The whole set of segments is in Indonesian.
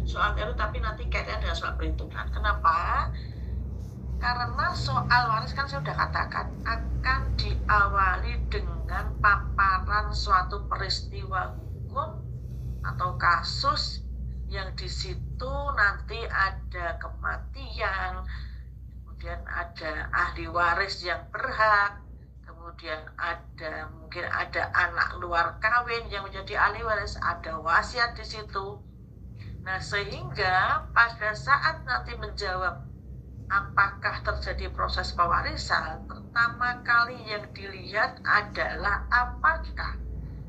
soal teori tapi nanti kaitannya dengan soal perhitungan. Kenapa? Karena soal waris kan saya sudah katakan akan diawali dengan paparan suatu peristiwa hukum atau kasus yang di situ nanti ada kematian, kemudian ada ahli waris yang berhak, kemudian mungkin ada anak luar kawin yang menjadi ahli waris, ada wasiat di situ. Nah, sehingga pada saat nanti menjawab apakah terjadi proses pewarisan, pertama kali yang dilihat adalah apakah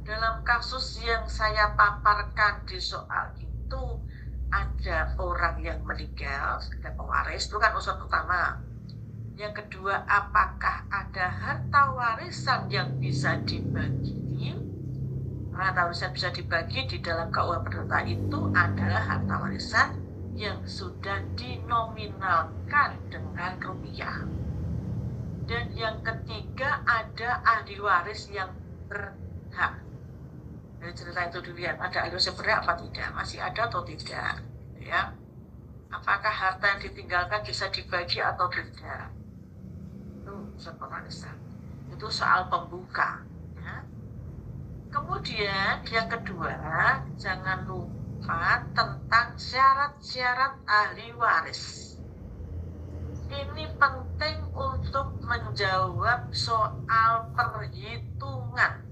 dalam kasus yang saya paparkan di soal itu ada orang yang meninggal, ada pewaris, itu kan unsur utama. Yang kedua, apakah ada harta warisan yang bisa dibagi? Harta warisan bisa dibagi di dalam KUH Perdata itu adalah harta warisan yang sudah dinominalkan dengan rupiah. Dan yang ketiga, ada ahli waris yang berhak. Dari cerita itu dilihat ada ahli waris yang berhak apa tidak, masih ada atau tidak, ya. Apakah harta yang ditinggalkan bisa dibagi atau tidak? Itu soal warisan. Itu soal pembuka, ya. Kemudian yang kedua, jangan lupa tentang syarat-syarat ahli waris. Ini penting untuk menjawab soal perhitungan.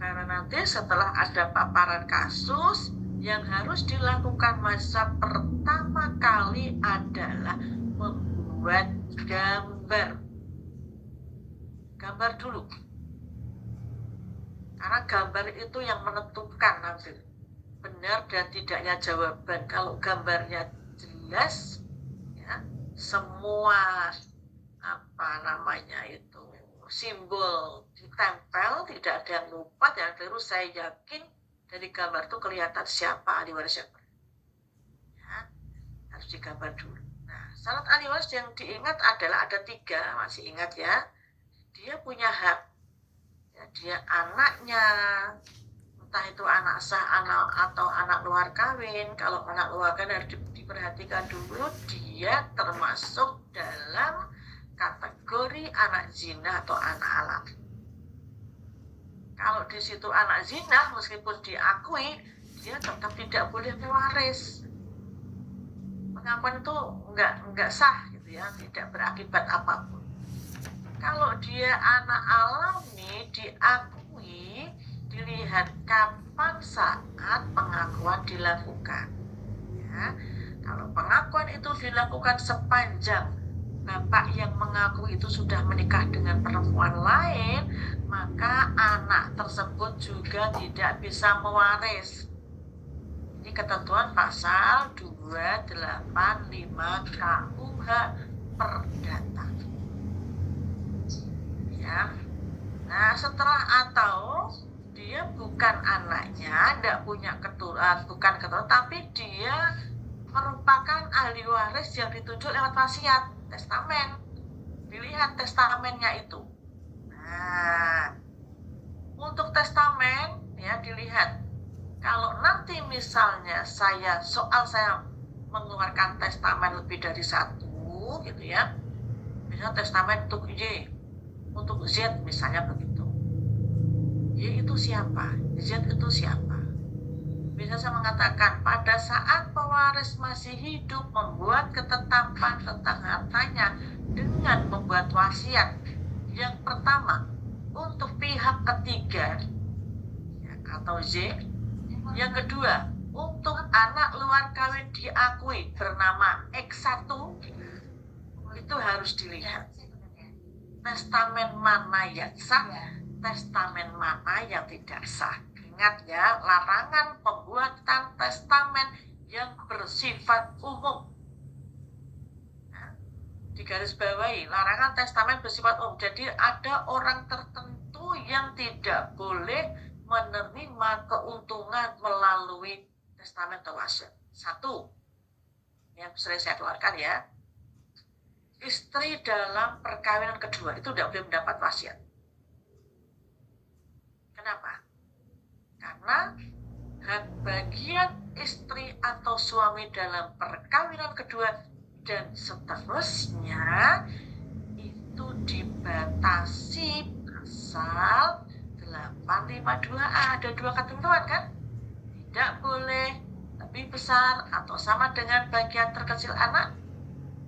Karena nanti setelah ada paparan kasus, yang harus dilakukan masa pertama kali adalah membuat gambar. Gambar dulu. Karena gambar itu yang menentukan nanti benar dan tidaknya jawaban. Kalau gambarnya jelas, ya, semua simbol ditempel, tidak ada yang lupa, yang keliru, saya yakin dari gambar itu kelihatan siapa ahli waris yang ya, harus digambar dulu. Nah, syarat ahli waris yang diingat adalah ada 3, masih ingat ya. Dia punya hak. Dia anaknya, entah itu anak sah atau anak luar kawin. Kalau anak luar kawin harus diperhatikan dulu, dia termasuk dalam kategori anak zina atau anak haram. Kalau di situ anak zina, meskipun diakui, dia tetap tidak boleh mewaris. Pengakuan itu enggak sah gitu ya, tidak berakibat apapun. Kalau dia anak alami, diakui, dilihat kapan saat pengakuan dilakukan. Ya, kalau pengakuan itu dilakukan sepanjang bapak yang mengaku itu sudah menikah dengan perempuan lain, maka anak tersebut juga tidak bisa mewaris. Ini ketentuan pasal 285 KUH Perdata. Ya. Nah, setelah atau dia bukan anaknya, tidak punya keturunan, tapi dia merupakan ahli waris yang ditunjuk lewat wasiat, testamen. Dilihat testamennya itu. Nah, untuk testamen ya dilihat. Kalau nanti misalnya saya mengeluarkan testamen lebih dari 1 gitu ya. Misalnya testamen untuk Y, untuk Z misalnya begitu. Y itu siapa? Z itu siapa? Bisa saya mengatakan pada saat pewaris masih hidup membuat ketetapan tentang hartanya dengan membuat wasiat. Yang pertama, untuk pihak ketiga ya, atau Z. Yang kedua, untuk anak luar kawin diakui bernama X1, itu harus dilihat testamen mana yang sah, testamen mana yang tidak sah. Ingat ya, larangan pembuatan testamen yang bersifat umum. Nah, digarisbawahi, larangan testamen bersifat umum. Jadi ada orang tertentu yang tidak boleh menerima keuntungan melalui testamen atau wasiat. 1, yang sering saya keluarkan ya, istri dalam perkawinan kedua itu tidak boleh mendapat wasiat. Kenapa? Karena hak bagian istri atau suami dalam perkawinan kedua, dan seterusnya itu dibatasi pasal 852A. Ada dua ketentuan kan? Tidak boleh lebih besar atau sama dengan bagian terkecil anak,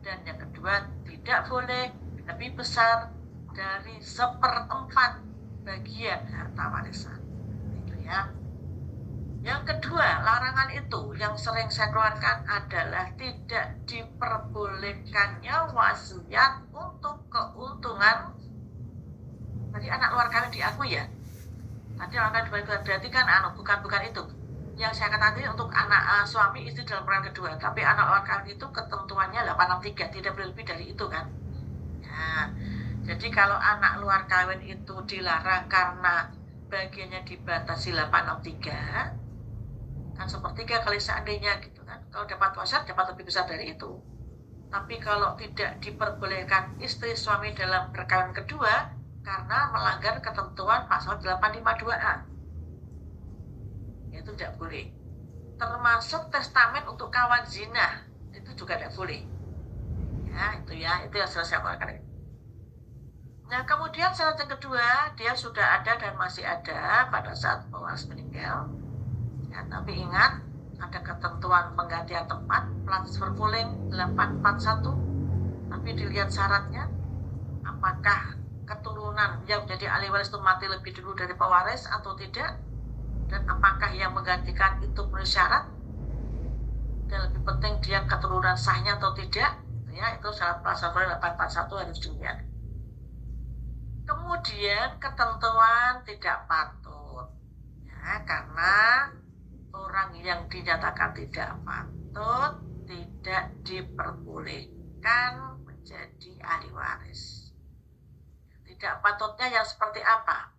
dan yang kedua tidak boleh lebih besar dari 1/4 bagian harta warisan. Itu ya. Yang kedua, larangan itu yang sering saya keluarkan adalah tidak diperbolehkannya wasiat untuk keuntungan dari anak luar kawin diakui ya. Tadi akan berarti kan bukan itu. Yang saya katakan tadi untuk anak suami istri dalam peran kedua, tapi anak luar kawin itu ketentuannya 863, tidak boleh lebih dari itu kan. Nah, jadi kalau anak luar kawin itu dilarang karena bagiannya dibatasi 863, kan sepertiga kali seandainya gitu kan. Kalau dapat wasiat dapat lebih besar dari itu. Tapi kalau tidak diperbolehkan istri suami dalam perkawinan kedua karena melanggar ketentuan pasal 852A, itu tidak boleh. Termasuk testamen untuk kawan zina itu juga tidak boleh. Ya, itu yang sudah saya katakan. Nah, kemudian syarat yang kedua, dia sudah ada dan masih ada pada saat pewaris meninggal. Ya, tapi ingat, ada ketentuan penggantian tempat, transfer pooling 841. Tapi dilihat syaratnya, apakah keturunan yang menjadi ahli waris itu mati lebih dulu dari pewaris atau tidak, dan apakah yang menggantikan itu memenuhi syarat, dan lebih penting dia keturunan sahnya atau tidak. Ya, itu syarat transfer pooling 841 harus dilihat. Kemudian ketentuan tidak patut, ya, karena orang yang dinyatakan tidak patut tidak diperbolehkan menjadi ahli waris. Tidak patutnya yang seperti apa?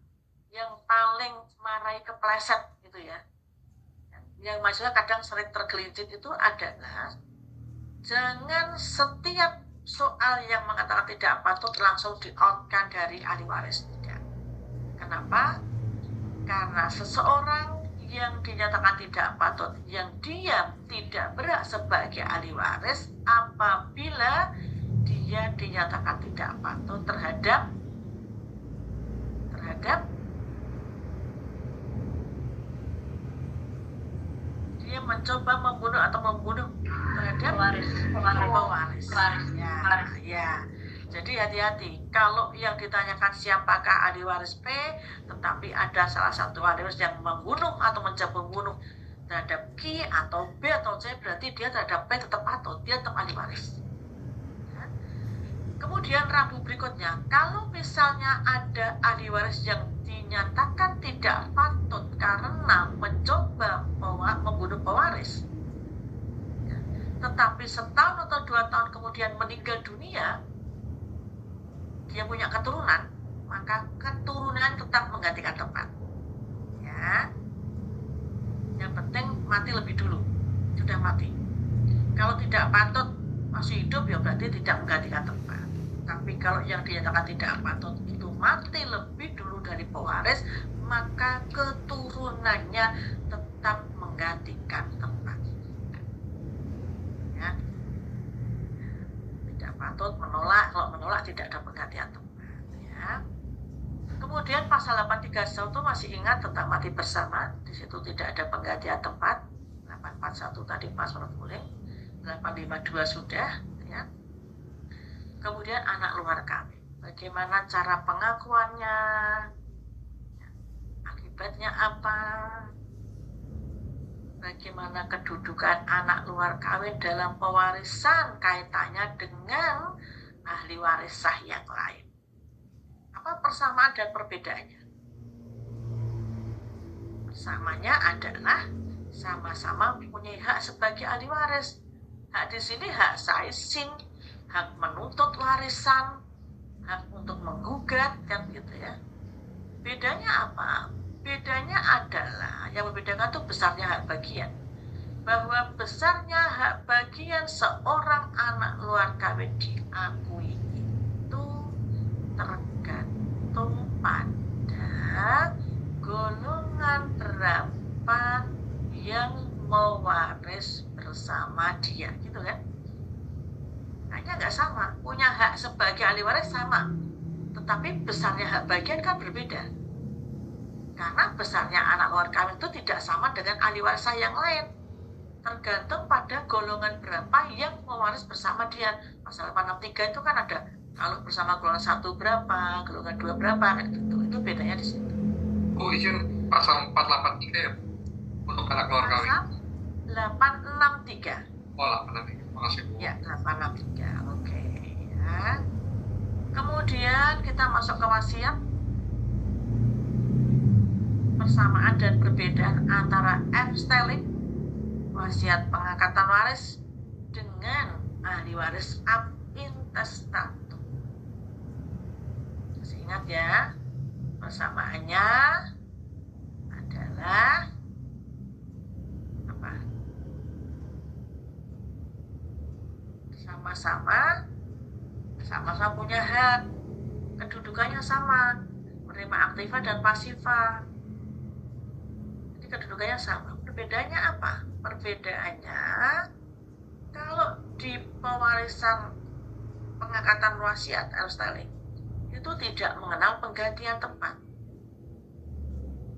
Yang paling marahi kepleset gitu ya. Yang maksudnya kadang sering tergelincir itu adalah jangan setiap soal yang mengatakan tidak patut langsung di-outkan dari ahli waris. Tidak. Kenapa? Karena seseorang yang dinyatakan tidak patut, yang dia tidak berhak sebagai ahli waris apabila dia dinyatakan tidak patut terhadap dia mencoba membunuh atau membunuh terhadap pewaris. Ya. Jadi hati-hati, kalau yang ditanyakan siapakah ahli waris P, tetapi ada salah satu ahli waris yang membunuh atau mencoba membunuh terhadap Q atau B atau C, berarti dia terhadap P tetap patut, dia tetap ahli waris. Ya. Kemudian rambu berikutnya, kalau misalnya ada ahli waris yang dinyatakan tidak patut karena mencoba membunuh pewaris, ya, tetapi setahun atau 2 tahun kemudian meninggal dunia, dia punya keturunan, maka keturunan tetap menggantikan tempat. Ya, yang penting mati lebih dulu, sudah mati. Kalau tidak patut masih hidup, ya berarti tidak menggantikan tempat. Tapi kalau yang dinyatakan tidak patut itu mati lebih dulu dari pewaris, maka keturunannya tetap menggantikan tempat. Ya. Tidak patut menolak, kalau menolak tidak ada penggantian tempat. Ya. Kemudian pasal 831 itu masih ingat tentang mati bersama, di situ tidak ada penggantian tempat. 841 tadi pasal pooling, 852 sudah. Ya. Kemudian anak luar kawin, bagaimana cara pengakuannya, akibatnya apa, bagaimana kedudukan anak luar kawin dalam pewarisan kaitannya dengan ahli waris sah yang lain. Apa persamaan dan perbedaannya? Persamanya adalah sama-sama mempunyai hak sebagai ahli waris. Hak di sini hak saising, hak menuntut warisan, hak untuk menggugat, kan gitu ya. Bedanya apa? Bedanya adalah yang membedakan itu besarnya hak bagian. Bahwa besarnya hak bagian seorang anak luar kawin diakui itu tergantung pada golongan berapa yang mewaris bersama dia, gitu kan? Haknya nggak sama, punya hak sebagai ahli waris sama, tetapi besarnya hak bagian kan berbeda. Karena besarnya anak luar kawin itu tidak sama dengan ahli waris yang lain. Tergantung pada golongan berapa yang mewaris bersama dia. Pasal 863 itu kan ada, kalau bersama golongan 1 berapa, golongan 2 berapa, gitu. Itu bedanya di situ. Oh, izin pasal 483 ya, Bu? Untuk anak luar kawin. Pasal 863. Oh, 863. Makasih, Bu. Ya, 863. Oke, ya. Kemudian kita masuk ke wasiat. Persamaan dan perbedaan antara F-styling, wasiat pengangkatan waris, dengan ahli waris ab intestatum. Masih ingat ya, persamaannya adalah apa? Sama-sama punya hak, kedudukannya sama, menerima aktiva dan pasiva. Jadi kedudukannya sama. Perbedaannya apa? Perbedaannya kalau di pewarisan pengangkatan wasiat F-styling itu tidak mengenal penggantian tempat.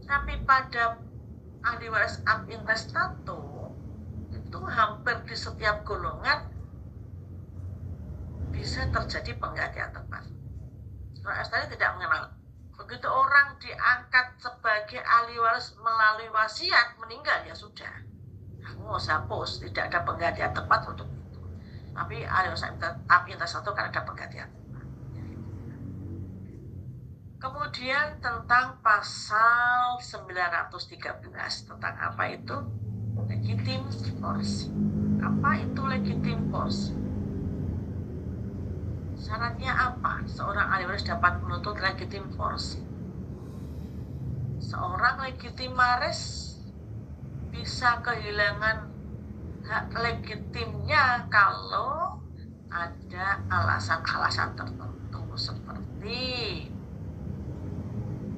Tapi pada ahli waris ab intestatum itu hampir di setiap golongan bisa terjadi penggantian tempat. Kalau F-styling tidak mengenal. Begitu orang diangkat sebagai ahli waris melalui wasiat, meninggal ya sudah. Aku hapus, tidak ada penggantian tempat untuk itu. Tapi ahli waris ab intestatum kan ada penggantian tempat. Kemudian tentang pasal 913, tentang apa itu? Legitim force. Apa itu legitim force? Syaratnya apa? Seorang ahli waris dapat menuntut legitim force. Seorang legitimaris bisa kehilangan hak legitimnya kalau ada alasan-alasan tertentu, seperti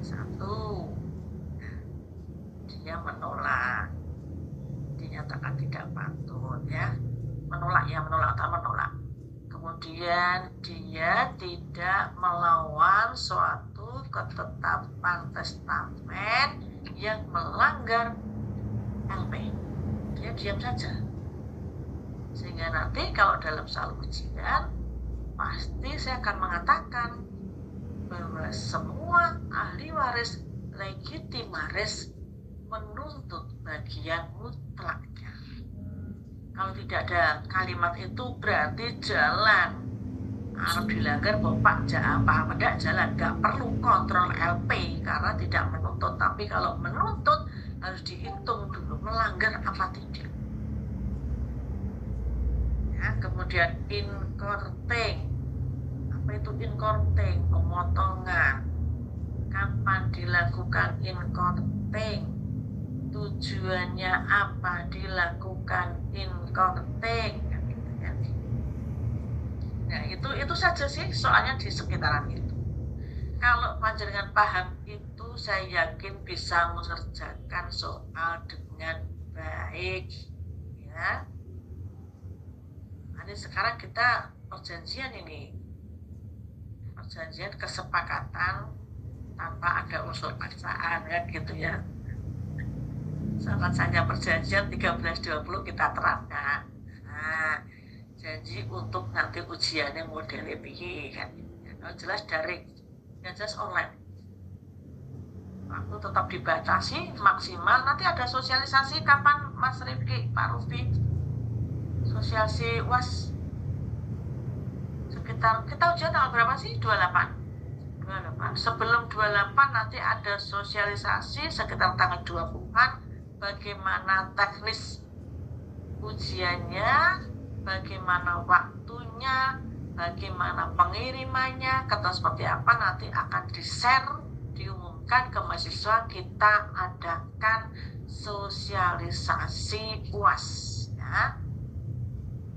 1, dia menolak, dinyatakan tidak patut, ya, menolak. Kemudian dia tidak melawan suatu ketetapan testamen yang melanggar LP. Dia diam saja. Sehingga nanti kalau dalam soal ujian, pasti saya akan mengatakan bahwa semua ahli waris legitimaris menuntut bagian mutlaknya. Kalau tidak ada kalimat itu berarti jalan. Harus dilanggar Bapak paham tidak jalan, nggak perlu kontrol LP karena tidak menuntut. Tapi kalau menuntut harus dihitung dulu melanggar apa tidak. Ya, kemudian incourting. Apa itu incourting? Pemotongan. Kapan dilakukan incourting? Tujuannya apa dilakukan incourting? Nah, itu saja sih soalnya di sekitaran itu. Kalau panjenengan paham itu, saya yakin bisa mengerjakan soal dengan baik, ya. Ini sekarang kita perjanjian kesepakatan tanpa ada unsur paksaan, kan gitu ya. Saat saja perjanjian 1320 kita terapkan. Nah, janji untuk nanti ujiannya modelnya piye kan. Kalau jelas daring, yang jelas online. Waktu tetap dibatasi maksimal. Nanti ada sosialisasi kapan Mas Rifki, Pak Rufi? Sosialisasi UAS sekitar, kita ujian tanggal berapa sih? 28. Sebelum 28 nanti ada sosialisasi sekitar tanggal 20-an. Bagaimana teknis ujiannya, bagaimana waktunya, bagaimana pengirimannya, kata seperti apa nanti akan di-share, diumumkan ke mahasiswa. Kita adakan sosialisasi UAS, ya.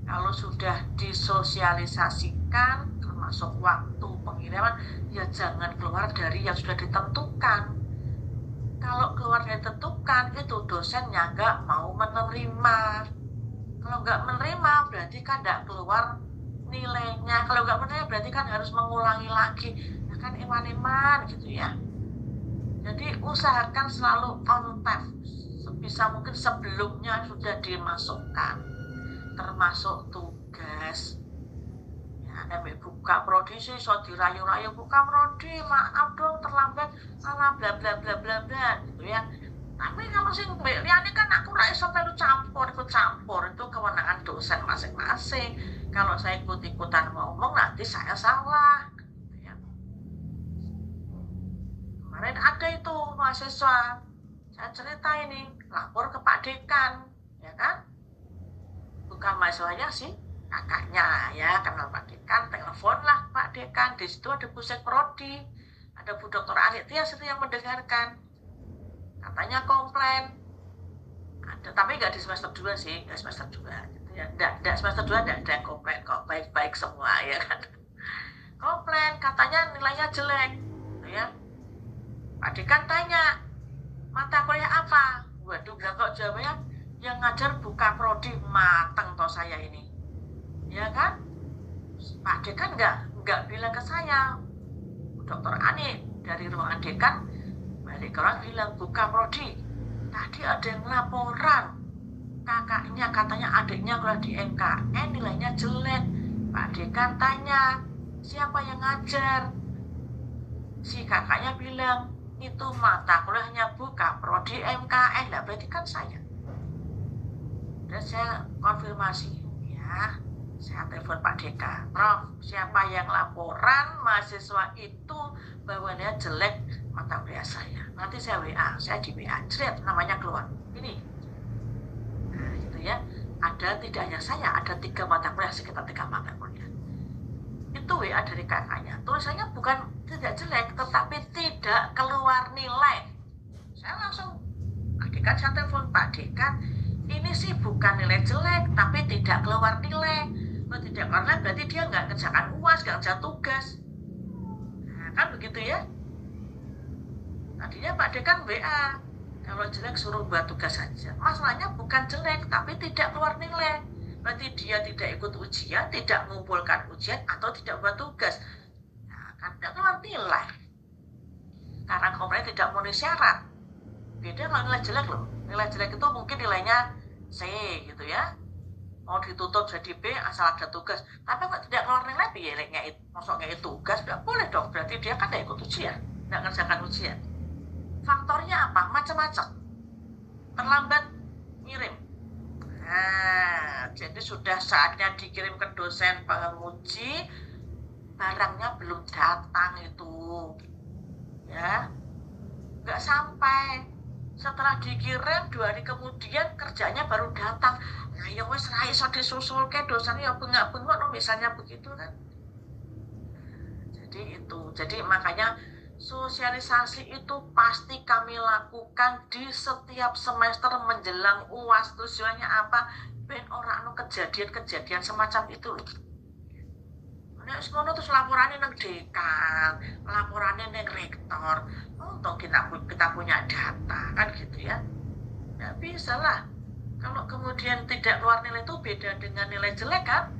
Kalau sudah disosialisasikan termasuk waktu pengiriman, ya jangan keluar dari yang sudah ditentukan. kalau keluar dari ditentukan itu dosennya nggak mau menerima. Kalau nggak menerima berarti kan nggak keluar nilainya. Kalau nggak menerima berarti kan harus mengulangi lagi. Nah, kan eman-eman gitu ya. Jadi usahakan selalu on time. Sebisa mungkin sebelumnya sudah dimasukkan. Termasuk tugas. Ya, sampai buka prodi sih so dirayu-rayu buka prodi, maaf dong terlambat, salah bla bla bla bla bla gitu ya. Tapi kalau sih mbak Liani kan aku nggak iso perlu ikut campur itu kewenangan dosen masing-masing. Kalau saya ikut-ikutan ngomong nanti saya salah. Gitu ya. Kemarin ada itu mahasiswa, saya cerita ini lapor ke Pak Dekan, ya kan? Bukan mahasiswanya sih, kakaknya ya kenal Pak Dekan, telepon lah Pak Dekan, di situ ada Pusek Prodi, ada Bu Dr. Anitya situ yang mendengarkan, katanya komplain, ada tapi nggak di semester 2 sih, nggak semester 2 gitu ya, nggak semester 2 nggak ada yang komplain kok, baik-baik semua ya kan, komplain katanya nilainya jelek, gitu ya. Pak Dekan tanya mata kuliah apa, waduh nggak kok jawabnya yang ngajar buka prodi, mateng toh saya ini, ya kan? Pak Dekan nggak bilang ke saya, Dokter Ani dari ruangan dekan balik ke orang bilang buka prodi. Tadi ada yang laporan kakaknya katanya adiknya kalau di MKN nilainya jelek. Pak Dekan tanya siapa yang ngajar? Si kakaknya bilang itu mata kuliahnya buka prodi MKN, lah berarti kan saya. Dan saya konfirmasi, ya, saya telepon Pak Deka, Prof, siapa yang laporan mahasiswa itu bahwa dia jelek mata kuliah saya? Nanti saya WA, saya di WA, cret, namanya keluar. Ini, nah itu ya, ada tidak hanya saya, ada 3 mata kuliah, sekitar 3 mata kuliah. Itu WA dari kakaknya, tulisannya bukan tidak jelek, tetapi tidak keluar nilai. Saya langsung, Pak Dekan, saya telepon Pak Dekan, ini sih bukan nilai jelek, tapi tidak keluar nilai. Kalau tidak keluar nilai berarti dia nggak kerjakan UAS, nggak kerja tugas. Nah, kan begitu ya. Tadinya Pak Dekan WA, kalau jelek suruh buat tugas saja. Masalahnya bukan jelek, tapi tidak keluar nilai. Berarti dia tidak ikut ujian, tidak mengumpulkan ujian, atau tidak buat tugas. Nah, kan tidak keluar nilai. Karena komplain tidak memenuhi syarat. Beda kalau nilai jelek loh. Nilai jelek itu mungkin nilainya C gitu ya, mau ditutup jadi B asal ada tugas. Tapi kok tidak keluar nilai biayanya itu, masuknya itu tugas, nggak boleh dong. Berarti dia kan tidak ikut ujian, nggak ngerjakan ujian. Faktornya apa? Macam-macam. Terlambat ngirim. Nah, jadi sudah saatnya dikirim ke dosen penguji, barangnya belum datang itu, ya, nggak sampai. Setelah dikirim 2 hari kemudian kerjanya baru datang. Nah ya wes ra iso disusul ke dosennya ya bengak-bengok no, misalnya begitu kan. Jadi itu. Jadi makanya sosialisasi itu pasti kami lakukan di setiap semester menjelang UAS. Tujuannya apa? Ben ora anu kejadian-kejadian semacam itu loh. Nek ngono terus laporannya nang dekan, laporannya nang rektor. Untung kita punya data kan gitu ya. Nggak bisa lah. Kalau kemudian tidak keluar nilai itu beda dengan nilai jelek kan?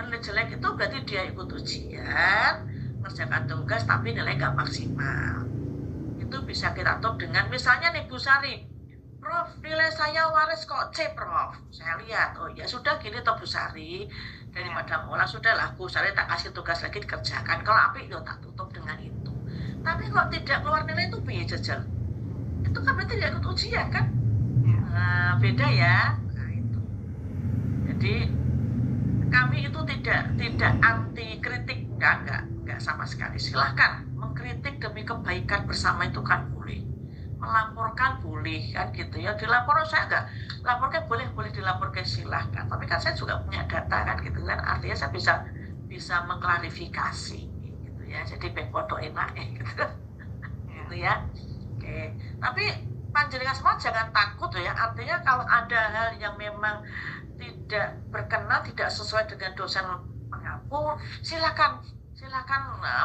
Nilai jelek itu berarti dia ikut ujian, mengerjakan tugas tapi nilai nggak maksimal. Itu bisa kita top dengan misalnya nih Bu Sari, Prof, nilai saya waris kok C, Prof. Saya lihat, oh ya sudah gini toh Bu Sari, daripada mulai sudahlah Bu Sari tak kasih tugas lagi dikerjakan. Kalau api ya tak tutup dengan itu. Tapi kok tidak keluar nilai itu biaya jajal. Itu kan berarti tidak ikut ujian kan? Nah, beda ya. Nah, itu. Jadi kami itu tidak anti kritik, enggak sama sekali. Silahkan mengkritik demi kebaikan bersama itu kan boleh. Melaporkan boleh kan gitu ya. Dilapor saya enggak, laporkan boleh dilaporkan silahkan. Tapi kan saya juga punya data kan gitu kan. Artinya saya bisa mengklarifikasi gitu ya. Jadi foto enak gitu. Gitu ya. Oke. Tapi panjenengan semua jangan takut ya. Artinya kalau ada hal yang memang tidak berkenan, tidak sesuai dengan dosen mengaku, silakan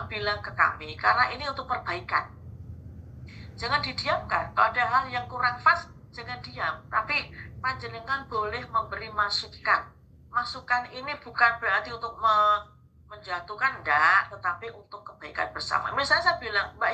bilang ke kami karena ini untuk perbaikan. jangan didiamkan. Kalau ada hal yang kurang pas, jangan diam, tapi panjenengan boleh memberi masukan. Masukan ini bukan berarti untuk menjatuhkan, enggak, tetapi untuk kebaikan bersama. Misalnya saya bilang, Mbak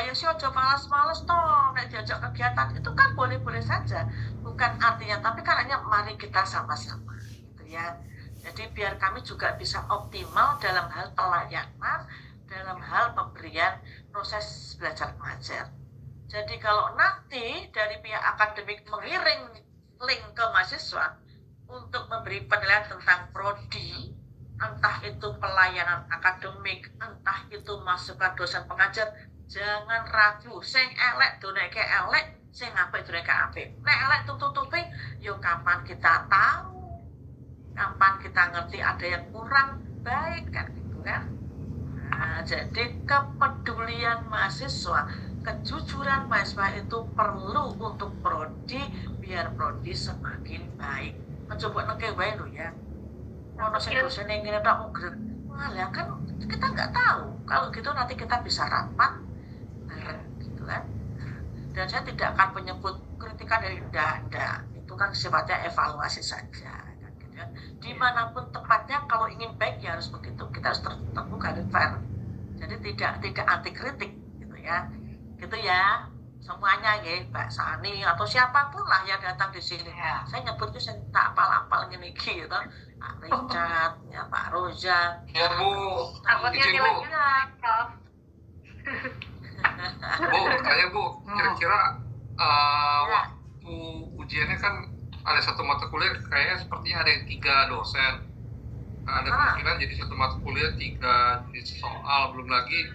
Yesi ojo malas-malas toh, nek diajak kegiatan itu kan boleh-boleh saja, bukan artinya, tapi kan hanya mari kita sama-sama, gitu ya. Jadi biar kami juga bisa optimal dalam hal pelayanan, dalam hal pemberian proses belajar mengajar. Jadi kalau nanti dari pihak akademik mengiring link ke mahasiswa untuk memberi penilaian tentang prodi, entah itu pelayanan akademik, entah itu masukan dosen pengajar, jangan ragu. Sing elek doneke elek, sing apik doneke apik. Nek elek tutupi, yo kapan kita tahu? Kapan kita ngerti ada yang kurang baik kan gitu kan? Nah, jadi kepedulian mahasiswa, kejujuran mahasiswa itu perlu untuk prodi biar prodi semakin baik. Mencoba neke baik lo ya. Ono sing dosen yang ngene tak mugret. Malah kan kita nggak tahu. Kalau gitu nanti kita bisa rapat bareng gitu kan. Dan saya tidak akan menyebut kritikan dari enggak. Itu kan sifatnya evaluasi saja. Dimanapun tempatnya, kalau ingin baik ya harus begitu, kita harus terbuka dan fair, jadi tidak anti kritik gitu ya semuanya ya, Mbak Sani atau siapapun lah yang datang di sini ya. Saya nyebutnya saya tak apal-apal gini gitu, Pak Richard ya, Pak Roja Ya Bu, takutnya izin Bu. nilainya Prof. Bu, tanya Bu, kira-kira Ya. waktu ujiannya kan ada satu mata kuliah kayaknya sepertinya ada 3 dosen. Ada kemungkinan jadi satu mata kuliah 3 jenis soal, belum lagi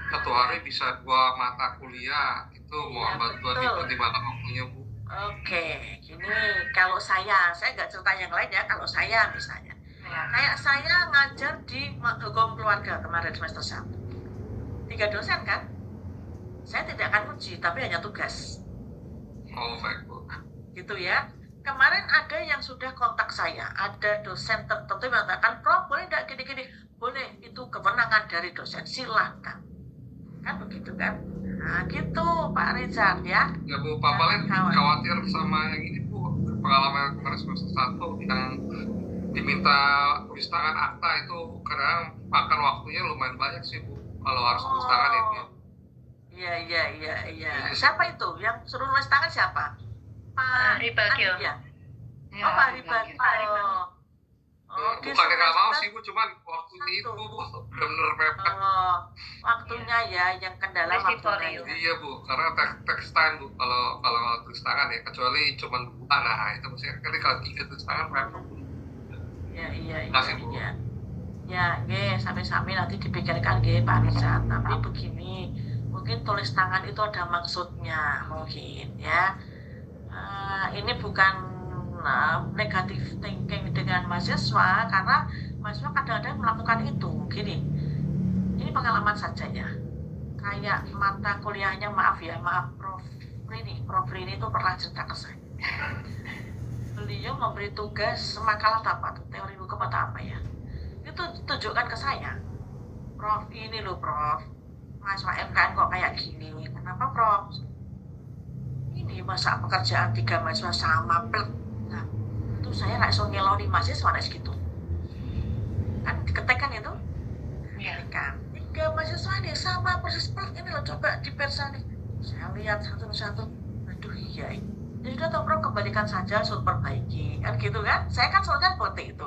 satu hari bisa 2 mata kuliah. Itu mohon bantuan itu di mana waktunya Bu? Oke, gini, kalau saya nggak cerita yang lain ya, kalau saya misalnya kayak saya ngajar di hukum keluarga kemarin semester 1, 3 dosen kan, saya tidak akan uji tapi hanya tugas. Oh baik Bu. Gitu ya. Kemarin ada yang sudah kontak saya, ada dosen tertentu yang mengatakan, Prof boleh tidak gini-gini? Boleh, itu kewenangan dari dosen, silakan. Kan begitu kan? Nah gitu Pak Richard ya. Ya Bu, Pak Paling khawatir sama yang ini Bu, pengalaman kemarin semester 1 yang diminta tulis tangan akta itu kadang makan waktunya lumayan banyak sih Bu, kalau harus tulis tangan itu. Iya. Siapa itu? Yang suruh nulis tangan siapa? Pak Ribagio. Ya. Oh, Pak Ribagio. Bukannya nggak mau sih Bu, cuman waktu itu Bu bener-bener mepet. Waktunya ya, yang kendala waktunya. Iya Bu, karena text time Bu, kalau tulis tangan ya, kecuali cuman 2, nah itu maksudnya kalau 3 tulis tangan mepet. Iya. Ya, sami-sami nanti dipikirkan Pak Richard. Tapi begini, mungkin tulis tangan itu ada maksudnya mungkin ya. Ini bukan negatif thinking dengan mahasiswa, karena mahasiswa kadang-kadang melakukan itu. Gini, ini pengalaman saja ya. Kayak mata kuliahnya, maaf Prof Rini itu pernah cerita ke saya. Beliau memberi tugas makalah apa, teori hukum atau apa ya. Itu tunjukkan ke saya. Prof, ini loh Prof, mahasiswa MKN kok kayak gini. Kenapa Prof? Ini masa pekerjaan 3 mahasiswa sama plek. Nah, itu saya nggak iso ngeloni mahasiswa nek segitu. Kan diketekan itu? Kan 3 mahasiswa nih sama persis plek, ini loh, coba di persa nih. Saya lihat satu-satu. Aduh iya. Ya sudah toh Prof, kembalikan saja, suruh perbaiki. Kan gitu kan? Saya kan soalnya seperti itu.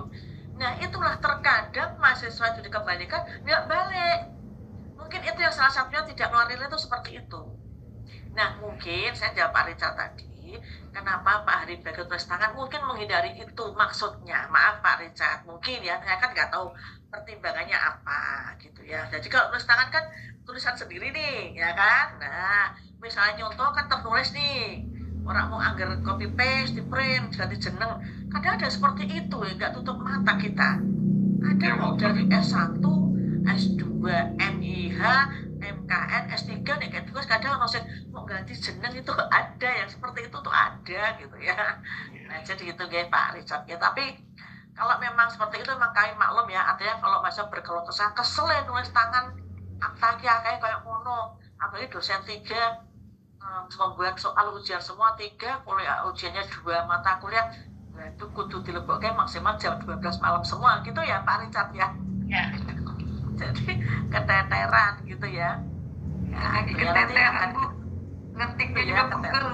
Nah, itulah terkadang mahasiswa itu dikembalikan nggak balik. Mungkin itu yang salah satunya tidak keluar nilai itu seperti itu. Nah, mungkin saya jawab Pak Richard tadi, kenapa Pak Ribagio tulis tangan, mungkin menghindari itu maksudnya. Maaf Pak Richard, mungkin ya, saya kan nggak tahu pertimbangannya apa gitu ya. Jadi kalau tulis tangan kan tulisan sendiri nih, ya kan? Nah, misalnya nyontoh kan tertulis nih, orang mau anggar copy paste, di print, ganti jeneng. Kadang ada seperti itu ya, nggak tutup mata kita. Ada mau dari S1, S2, MIH, MKN, S3 nih, kayak terus kadang orang mau ganti jeneng itu ada, yang seperti itu tuh ada gitu ya. Nah jadi itu Pak Richard ya. Tapi kalau memang seperti itu memang kami maklum ya, artinya kalau masa berkeluh kesah kesel ya nulis tangan akta kayak mono, apalagi dosen 3 membuat soal ujian semua 3, kuliah ujiannya 2 mata kuliah, nah itu kudu dileboknya maksimal jam 12 malam semua gitu ya Pak Richard ya. Ya. Jadi keteteran gitu ya. Ya, keteteran Bu. Ngetiknya juga pegel.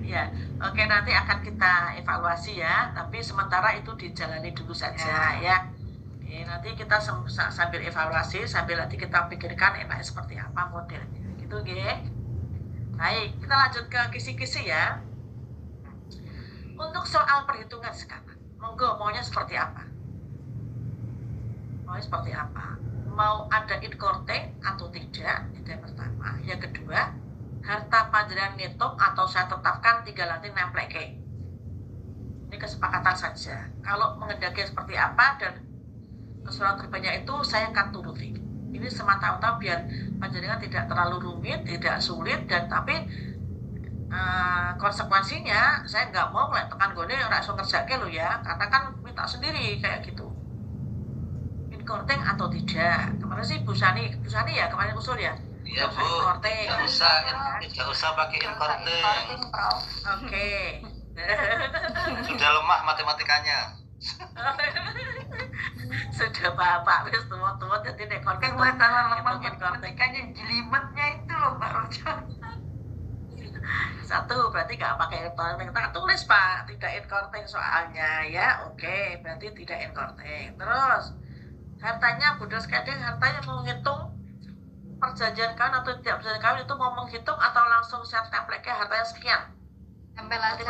Ya, oke, nanti akan kita evaluasi ya, tapi sementara itu dijalani dulu saja ya. Oke, nanti kita sambil evaluasi, sambil nanti kita pikirkan enaknya seperti apa modelnya gitu, Ge. Baik, kita lanjut ke kisi-kisi ya. Untuk soal perhitungan sekarang, monggo maunya seperti apa? Maunya seperti apa? Mau ada inkorting atau tidak? Itu yang pertama. Yang kedua, harta panjenengan ngitung atau saya tetapkan 3 lantai nempleke. Ini kesepakatan saja. Kalau mengendaki seperti apa dan surat terbitnya itu saya akan turuti. Ini semata-mata biar panjenengan tidak terlalu rumit, tidak sulit, dan tapi konsekuensinya saya nggak mau tekan gone langsung ngerjake lo ya, karena kan minta sendiri kayak gitu. Inkorting atau tidak? Kemarin sih Bu Sani ya kemarin usul ya. Iya Bu, nggak usah pakai inkorting. Oke. Sudah lemah matematikanya. Sudah bapak wis tua-tua jadi inkorting. Masalah lemah matematikanya jelimetnya itu loh Pak Rojo. Satu, berarti nggak pakai inkorting. Kita tulis Pak, tidak inkorting soalnya ya. Oke, berarti tidak inkorting. Terus hartanya budal sekadang, hartanya mau ngitung perjanjian kawin atau tidak perjanjian kawin itu mau menghitung atau langsung siap template-nya hartanya sekian. Tempel aja.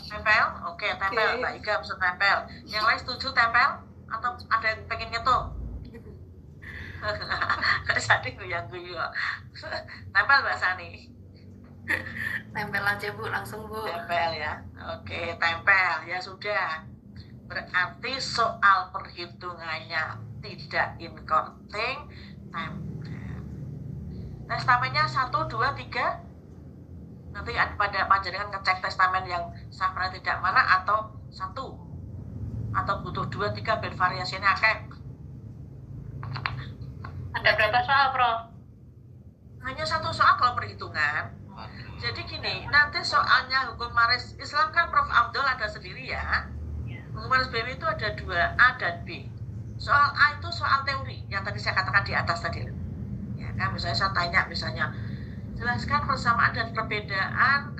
Tempel, oke, tempel. Mbak Ika bisa tempel. Yang lain setuju tempel atau ada yang pengen ngitung? Sani guyu-guyu. Tempel Mbak Sani. Tempel aja Bu, langsung Bu. Tempel ya. Oke, tempel ya sudah. Berarti soal perhitungannya tidak inkorting, tempel. Testamennya 1, 2, 3. Nanti pada panjenengan ngecek testamen yang sama tidak mana atau 1 atau butuh 2, 3 ben variasinya akeh. Ada berapa soal, Prof? Hanya 1 soal kalau perhitungan. Jadi gini, nanti soalnya hukum waris Islam kan Prof Abdul ada sendiri ya. Hukum waris BW itu ada 2, A dan B. Soal A itu soal teori yang tadi saya katakan di atas tadi. Ya kan, misalnya saya tanya jelaskan persamaan dan perbedaan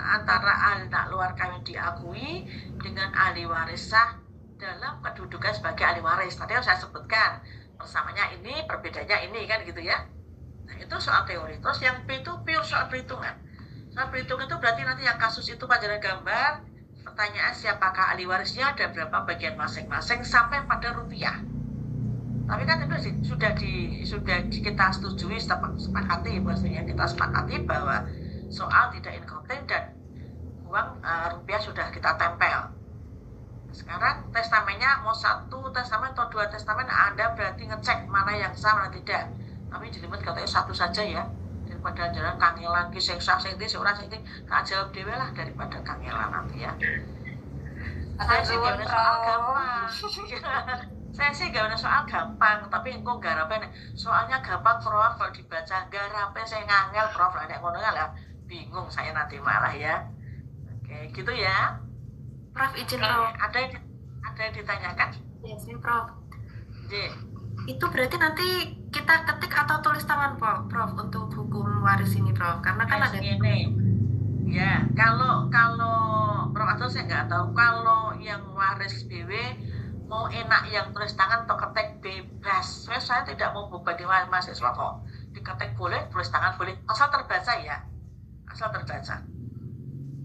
antara ahli nak luar kawin diakui dengan ahli waris sah dalam kedudukan sebagai ahli waris. Tadi yang saya sebutkan persamanya ini, perbedaannya ini kan gitu ya. Nah itu soal teori. Terus yang B itu pure soal perhitungan. Soal perhitungan itu berarti nanti yang kasus itu panjenengan gambar, pertanyaan siapakah ahli warisnya dan berapa bagian masing-masing sampai pada rupiah. Tapi kan itu sudah kita setujui, sepakati, maksudnya kita sepakati bahwa soal tidak inkorting dan uang rupiah sudah kita tempel. Sekarang testamennya mau 1 testamen atau 2 testamen, Anda berarti ngecek mana yang sah mana tidak. Tapi jelimet katanya 1 saja ya, daripada jalan kangelan ki sing sah sing ora sing tak jawab dhewe lah daripada kangelan nanti ya. Saya sih gak ada soal gampang. Saya sih gak ada soal gampang, tapi engkau garapen soalnya gampang Prof kalau dibaca, garapen saya ngangel Prof ada ngono lah, bingung saya nanti malah ya. Oke, gitu ya. Prof izin Prof. Ada yang ditanyakan? Ya, sini Prof. J. Itu berarti nanti kita ketik atau tulis tangan Prof untuk hukum waris ini Prof, karena kan ada ini. Ya, kalau Prof atau saya nggak tahu, kalau yang waris BW mau enak yang tulis tangan atau ketik bebas. Saya tidak mau membebani mahasiswa kok. Diketik boleh, tulis tangan boleh, asal terbaca ya. Asal terbaca.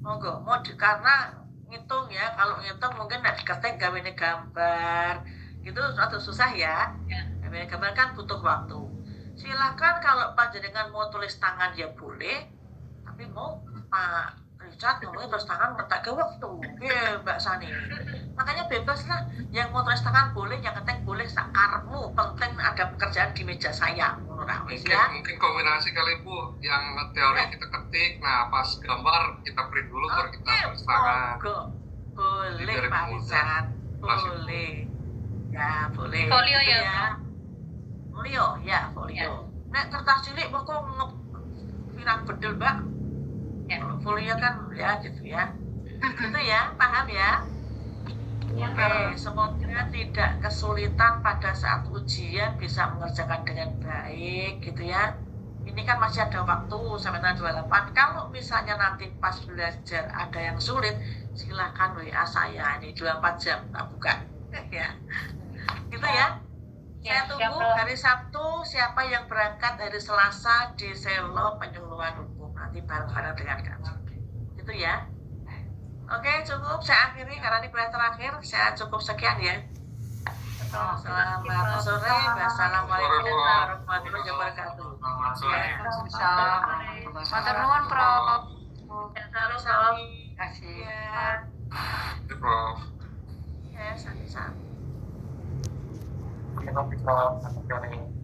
Monggo, karena ngitung ya, kalau ngitung mungkin nggak diketik gawene gambar. Itu suatu susah ya. Gawene gambar kan butuh waktu. Silakan kalau panjenengan mau tulis tangan ya boleh, tapi mau Pak Richard ngomongnya terus tangan tak ke waktu ya Mbak Sani, makanya bebas lah, yang mau tulis tangan boleh, yang ketik boleh, sakarmu, penting ada pekerjaan di meja saya mungkin kombinasi kali Bu, yang teori kita ketik, nah pas gambar kita print dulu baru kita tulis tangan. Boleh Pak Richard, boleh ya, boleh folio gitu ya. Folio ya, folio nek kertas cilik kok pirang bedel mbak, portfolio kan ya gitu ya, itu ya, paham ya. Oke, semoga tidak kesulitan pada saat ujian, bisa mengerjakan dengan baik gitu ya. Ini kan masih ada waktu sampai tanggal 28. Kalau misalnya nanti pas belajar ada yang sulit, silahkan WA saya, ini 24 jam tak buka ya. Gitu ya. Saya tunggu hari Sabtu siapa yang berangkat hari Selasa di Selo Penyuluhan Hukum, nanti bareng-bareng dengan kami. Gitu ya. Oke, cukup. Saya akhiri karena ini kuliah terakhir. Saya cukup sekian ya. Selamat sore. Wassalamualaikum warahmatullahi wabarakatuh. Selamat sore. Matur nuwun, Prof. Sami-sami. Terima kasih. Ya, Oke, Prof. ya, sami-sami. Oke, Prof.